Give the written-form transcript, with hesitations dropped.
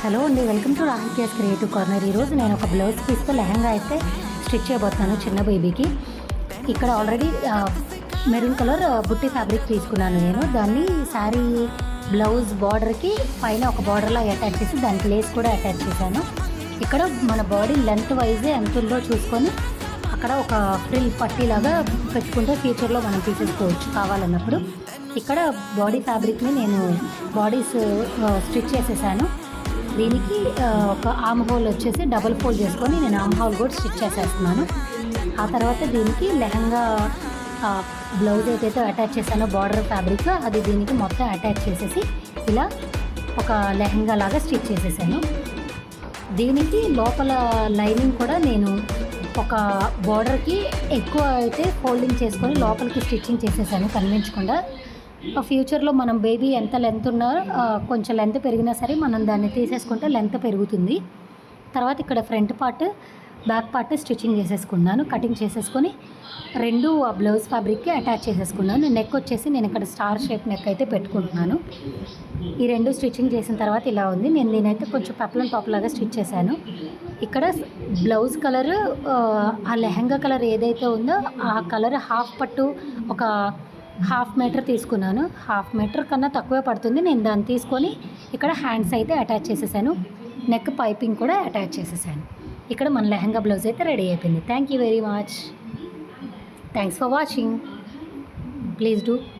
Hello అండి, welcome to Rahityas creative corner. ఈరోజు నేను ఒక బ్లౌజ్ పీస్తో లెహంగా అయితే స్టిచ్ చేయబోతున్నాను చిన్న బేబీకి. ఇక్కడ ఆల్రెడీ మెరూన్ కలర్ బుట్టి ఫ్యాబ్రిక్ తీసుకున్నాను నేను. దాన్ని శారీ బ్లౌజ్ బార్డర్కి పైన ఒక బార్డర్లా అటాచ్ చేసి దానికి లేస్ కూడా అటాచ్ చేశాను. ఇక్కడ మన బాడీ లెంత్ వైజే ఎంత ఉందో చూసుకొని అక్కడ ఒక ఫ్రిల్ పట్టీలాగా పెట్టుకుంటే ఫ్యూచర్లో మనం తీసేసుకోవచ్చు కావాలన్నప్పుడు. ఇక్కడ బాడీ ఫ్యాబ్రిక్ని నేను బాడీస్ స్టిచ్ చేసేసాను. దీనికి ఒక ఆమ్ హోల్ వచ్చేసి డబుల్ ఫోల్డ్ చేసుకొని నేను ఆమ్ హోల్ కూడా స్టిచ్ చేసేస్తున్నాను. ఆ తర్వాత దీనికి లెహంగా బ్లౌజ్ ఏదైతే అటాచ్ చేశానో బార్డర్ ఫ్యాబ్రిక్ అది దీనికి మొత్తం అటాచ్ చేసేసి ఇలా ఒక లెహంగా లాగా స్టిచ్ చేసేసాను. దీనికి లోపల లైనింగ్ కూడా నేను ఒక బార్డర్కి ఎక్కువ అయితే ఫోల్డింగ్ చేసుకొని లోపలికి స్టిచ్చింగ్ చేసేసాను కనిపించకుండా. ఫ్యూచర్లో మనం బేబీ ఎంత లెంత్ ఉన్నా కొంచెం లెంత్ పెరిగినా సరే మనం దాన్ని తీసేసుకుంటే లెంత్ పెరుగుతుంది. తర్వాత ఇక్కడ front part back part stitching చేసేసుకున్నాను. కటింగ్ చేసేసుకొని రెండు ఆ బ్లౌజ్ ఫ్యాబ్రిక్కి అటాచ్ చేసేసుకున్నాను. నెక్ వచ్చేసి నేను ఇక్కడ స్టార్ షేప్ నెక్ అయితే పెట్టుకుంటున్నాను. ఈ రెండు స్టిచ్చింగ్ చేసిన తర్వాత ఇలా ఉంది. నేను దీనైతే కొంచెం పెప్లన్ టాప్ లాగా స్టిచ్ చేశాను. ఇక్కడ బ్లౌజ్ కలర్ ఆ లెహంగా కలర్ ఏదైతే ఉందో ఆ కలర్ హాఫ్ పట్టు ఒక హాఫ్ మీటర్ తీసుకున్నాను. హాఫ్ మీటర్ కన్నా తక్కువే పడుతుంది. నేను దాన్ని తీసుకొని ఇక్కడ హ్యాండ్స్ అయితే అటాచ్ చేసేసాను. నెక్ పైపింగ్ కూడా అటాచ్ చేసేసాను. ఇక్కడ మన లెహంగా బ్లౌజ్ అయితే రెడీ అయిపోయింది. Thank you very much. Thanks for watching. Please do